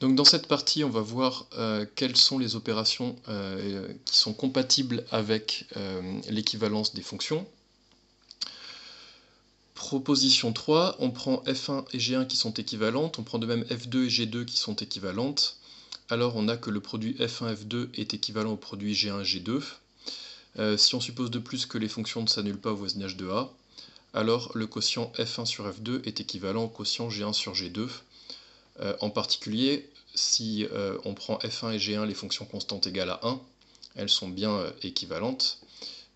Donc dans cette partie, on va voir quelles sont les opérations qui sont compatibles avec l'équivalence des fonctions. Proposition 3, on prend F1 et G1 qui sont équivalentes, on prend de même F2 et G2 qui sont équivalentes. Alors on a que le produit F1, F2 est équivalent au produit G1, G2. Si on suppose de plus que les fonctions ne s'annulent pas au voisinage de A, alors le quotient F1 sur F2 est équivalent au quotient G1 sur G2. En particulier, si on prend F1 et G1 les fonctions constantes égales à 1, elles sont bien équivalentes.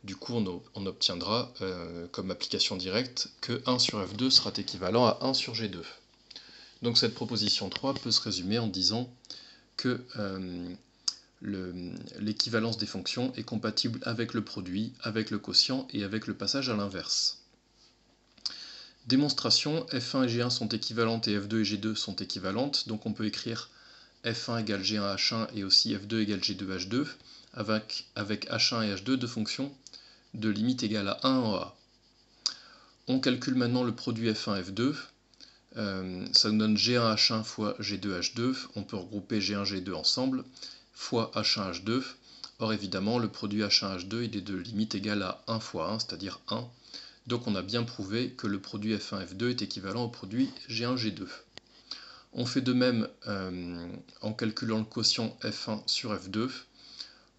Du coup, on obtiendra comme application directe que 1 sur F2 sera équivalent à 1 sur G2. Donc cette proposition 3 peut se résumer en disant que l'équivalence des fonctions est compatible avec le produit, avec le quotient et avec le passage à l'inverse. Démonstration, F1 et G1 sont équivalentes et F2 et G2 sont équivalentes, donc on peut écrire F1 égale G1 H1 et aussi F2 égale G2 H2, avec H1 et H2 deux fonctions de limite égale à 1 en A. On calcule maintenant le produit F1 F2, ça nous donne G1 H1 fois G2 H2, on peut regrouper G1 G2 ensemble, fois H1 H2, or évidemment le produit H1 H2 il est de limite égale à 1 fois 1, c'est-à-dire 1. Donc on a bien prouvé que le produit F1 F2 est équivalent au produit G1 G2. On fait de même en calculant le quotient F1 sur F2.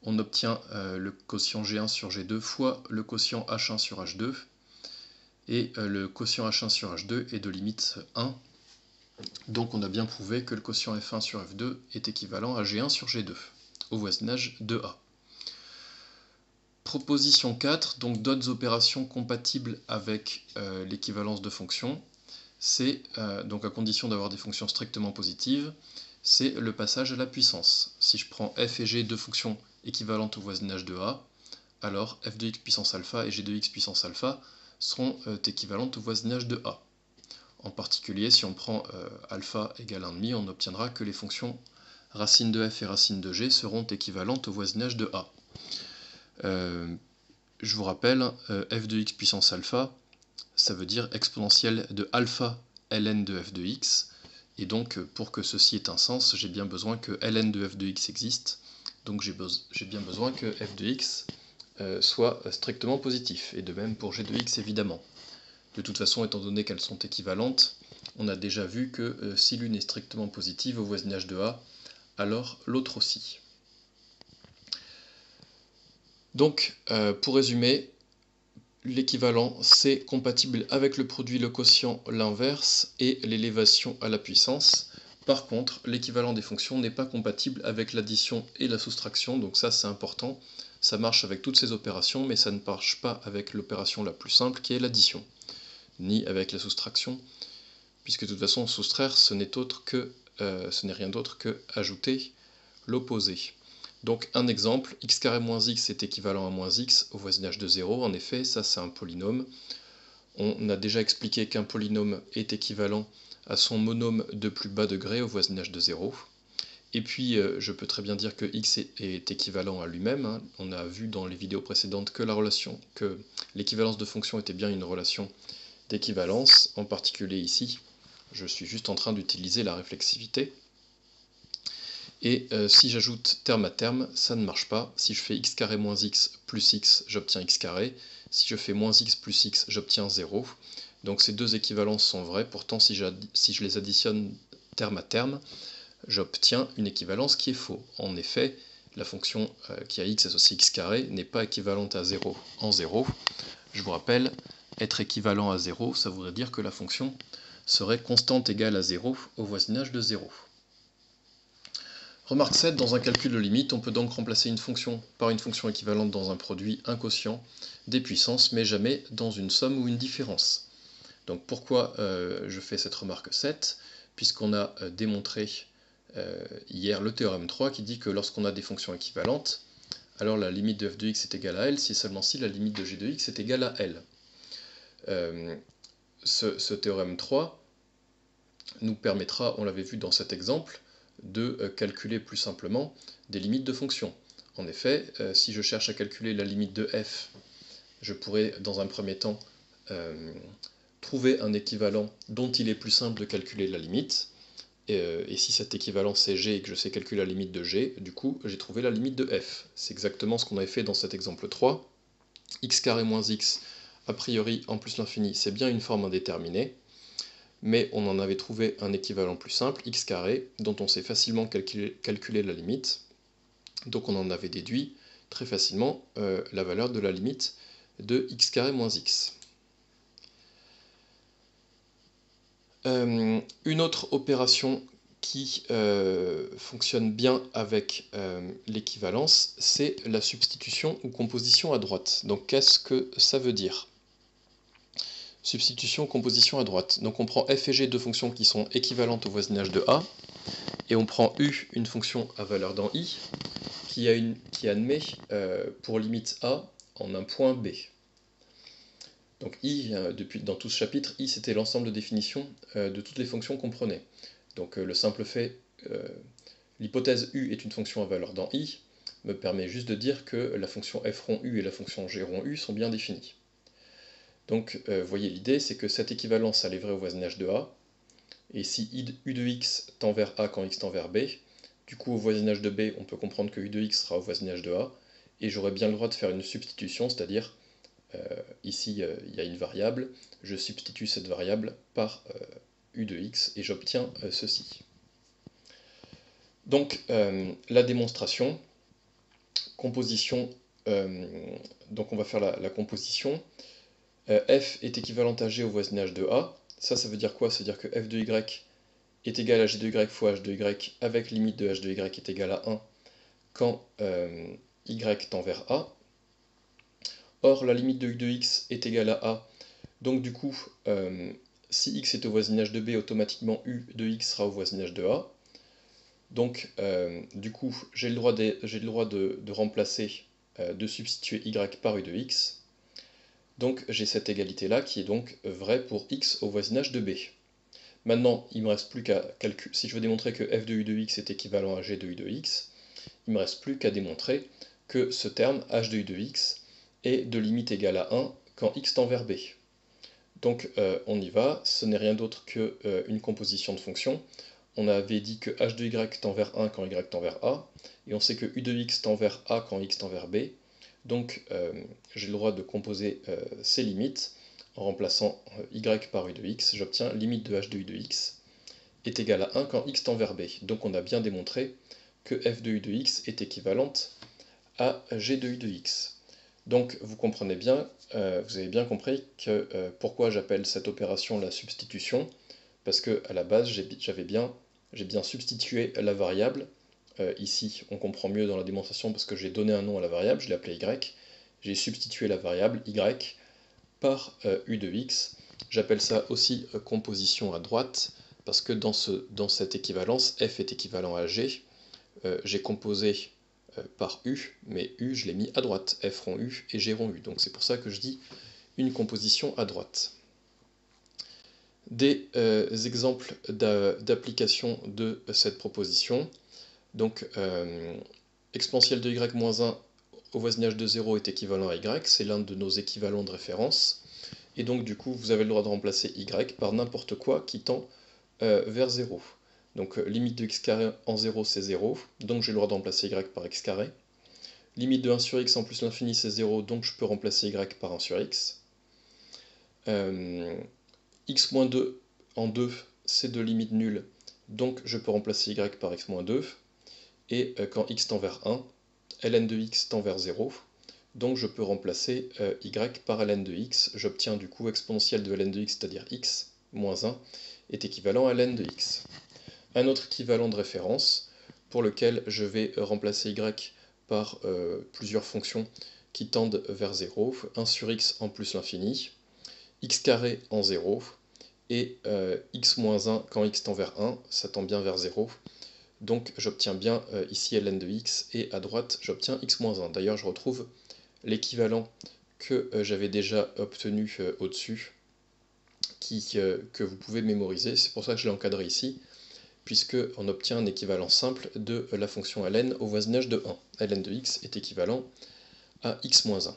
On obtient le quotient G1 sur G2 fois le quotient H1 sur H2. Et le quotient H1 sur H2 est de limite 1. Donc on a bien prouvé que le quotient F1 sur F2 est équivalent à G1 sur G2, au voisinage de A. Proposition 4, donc d'autres opérations compatibles avec l'équivalence de fonctions, c'est, donc à condition d'avoir des fonctions strictement positives, c'est le passage à la puissance. Si je prends f et g, deux fonctions équivalentes au voisinage de A, alors f de x puissance alpha et g de x puissance alpha seront équivalentes au voisinage de A. En particulier, si on prend alpha égale 1,5, on obtiendra que les fonctions racine de f et racine de g seront équivalentes au voisinage de A. Je vous rappelle, f de x puissance alpha, ça veut dire exponentielle de alpha ln de f de x, et donc pour que ceci ait un sens, j'ai bien besoin que ln de f de x existe, donc j'ai bien besoin que f de x soit strictement positif, et de même pour g de x évidemment. De toute façon, étant donné qu'elles sont équivalentes, on a déjà vu que si l'une est strictement positive au voisinage de A, alors l'autre aussi. Donc, pour résumer, l'équivalent c'est compatible avec le produit, le quotient, l'inverse et l'élévation à la puissance. Par contre, l'équivalent des fonctions n'est pas compatible avec l'addition et la soustraction, donc ça c'est important. Ça marche avec toutes ces opérations, mais ça ne marche pas avec l'opération la plus simple qui est l'addition, ni avec la soustraction, puisque de toute façon soustraire ce n'est rien d'autre que ajouter l'opposé. Donc un exemple, x carré moins x est équivalent à moins x au voisinage de 0. En effet, ça c'est un polynôme. On a déjà expliqué qu'un polynôme est équivalent à son monôme de plus bas degré au voisinage de 0. Et puis je peux très bien dire que x est équivalent à lui-même. On a vu dans les vidéos précédentes que l'équivalence de fonctions était bien une relation d'équivalence. En particulier ici, je suis juste en train d'utiliser la réflexivité. Et si j'ajoute terme à terme, ça ne marche pas. Si je fais x carré moins x plus x, j'obtiens x carré. Si je fais moins x plus x, j'obtiens 0. Donc ces deux équivalences sont vraies. Pourtant, si je les additionne terme à terme, j'obtiens une équivalence qui est faux. En effet, la fonction qui a x associé x carré n'est pas équivalente à 0 en 0. Je vous rappelle, être équivalent à 0, ça voudrait dire que la fonction serait constante égale à 0 au voisinage de 0. Remarque 7, dans un calcul de limite, on peut donc remplacer une fonction par une fonction équivalente dans un produit, un quotient, des puissances, mais jamais dans une somme ou une différence. Donc pourquoi je fais cette remarque 7? Puisqu'on a démontré hier le théorème 3 qui dit que lorsqu'on a des fonctions équivalentes, alors la limite de f de x est égale à L si seulement si la limite de g de x est égale à L. Ce théorème 3 nous permettra, on l'avait vu dans cet exemple, de calculer plus simplement des limites de fonctions. En effet, si je cherche à calculer la limite de f, je pourrais dans un premier temps trouver un équivalent dont il est plus simple de calculer la limite. et si cet équivalent c'est g et que je sais calculer la limite de g, du coup j'ai trouvé la limite de f. C'est exactement ce qu'on avait fait dans cet exemple 3. X carré moins x, a priori en plus l'infini, c'est bien une forme indéterminée, mais on en avait trouvé un équivalent plus simple, x carré, dont on sait facilement calculer la limite, donc on en avait déduit très facilement la valeur de la limite de x carré moins x. Une autre opération qui fonctionne bien avec l'équivalence, c'est la substitution ou composition à droite. Donc qu'est-ce que ça veut dire? Substitution, composition à droite. Donc on prend f et g, deux fonctions qui sont équivalentes au voisinage de a, et on prend u, une fonction à valeur dans i, qui admet pour limite a en un point b. Donc i, dans tout ce chapitre, i c'était l'ensemble de définitions de toutes les fonctions qu'on prenait. Donc le simple fait, l'hypothèse u est une fonction à valeur dans i, me permet juste de dire que la fonction f rond u et la fonction g rond u sont bien définies. Donc vous voyez l'idée, c'est que cette équivalence elle est vraie au voisinage de a, et si u de x tend vers a quand x tend vers b, du coup au voisinage de b on peut comprendre que u de x sera au voisinage de a, et j'aurai bien le droit de faire une substitution, c'est-à-dire ici il y a une variable, je substitue cette variable par u de x et j'obtiens ceci. Donc la démonstration, composition, donc on va faire la composition. F est équivalente à g au voisinage de a. Ça veut dire quoi? Ça veut dire que f de y est égal à g de y fois h de y avec limite de h de y est égal à 1 quand y tend vers a. Or, la limite de u de x est égale à a, donc du coup, si x est au voisinage de b, automatiquement u de x sera au voisinage de a. Donc, du coup, j'ai le droit de remplacer, de substituer y par u de x. Donc, j'ai cette égalité-là qui est donc vraie pour x au voisinage de b. Maintenant, il ne me reste plus qu'à calculer, si je veux démontrer que f de u de x est équivalent à g de u de x, il ne me reste plus qu'à démontrer que ce terme h de u de x est de limite égale à 1 quand x tend vers b. Donc on y va, ce n'est rien d'autre qu'une composition de fonctions. On avait dit que h de y tend vers 1 quand y tend vers a, et on sait que u de x tend vers a quand x tend vers b. Donc j'ai le droit de composer ces limites en remplaçant y par u de x. J'obtiens limite de h de u de x est égale à 1 quand x tend vers b. Donc on a bien démontré que f de u de x est équivalente à g de u de x. Donc vous comprenez bien, vous avez bien compris que pourquoi j'appelle cette opération la substitution, parce que à la base j'ai bien substitué la variable. Ici on comprend mieux dans la démonstration parce que j'ai donné un nom à la variable, je l'ai appelée y. J'ai substitué la variable y par u de x. J'appelle ça aussi composition à droite, parce que dans cette équivalence, f est équivalent à g. J'ai composé par u, mais u je l'ai mis à droite, f rond u et g rond u, donc c'est pour ça que je dis une composition à droite. Des exemples d'application de cette proposition, donc exponentielle de y-1 au voisinage de 0 est équivalent à y, c'est l'un de nos équivalents de référence, et donc du coup vous avez le droit de remplacer y par n'importe quoi qui tend vers 0. Donc limite de x carré en 0 c'est 0, donc j'ai le droit de remplacer y par x carré. Limite de 1 sur x en plus l'infini c'est 0, donc je peux remplacer y par 1 sur x. X moins 2 en 2 c'est de limite nulle, donc je peux remplacer y par x moins 2. Et quand x tend vers 1, ln de x tend vers 0, donc je peux remplacer y par ln de x. J'obtiens du coup exponentielle de ln de x, c'est-à-dire x moins 1, est équivalent à ln de x. Un autre équivalent de référence pour lequel je vais remplacer y par plusieurs fonctions qui tendent vers 0, 1 sur x en plus l'infini, x carré en 0, et x moins 1 quand x tend vers 1, ça tend bien vers 0, donc j'obtiens bien ici ln de x, et à droite j'obtiens x moins 1. D'ailleurs je retrouve l'équivalent que j'avais déjà obtenu au-dessus, que vous pouvez mémoriser, c'est pour ça que je l'ai encadré ici, puisqu'on obtient un équivalent simple de la fonction ln au voisinage de 1. ln de x est équivalent à x moins 1.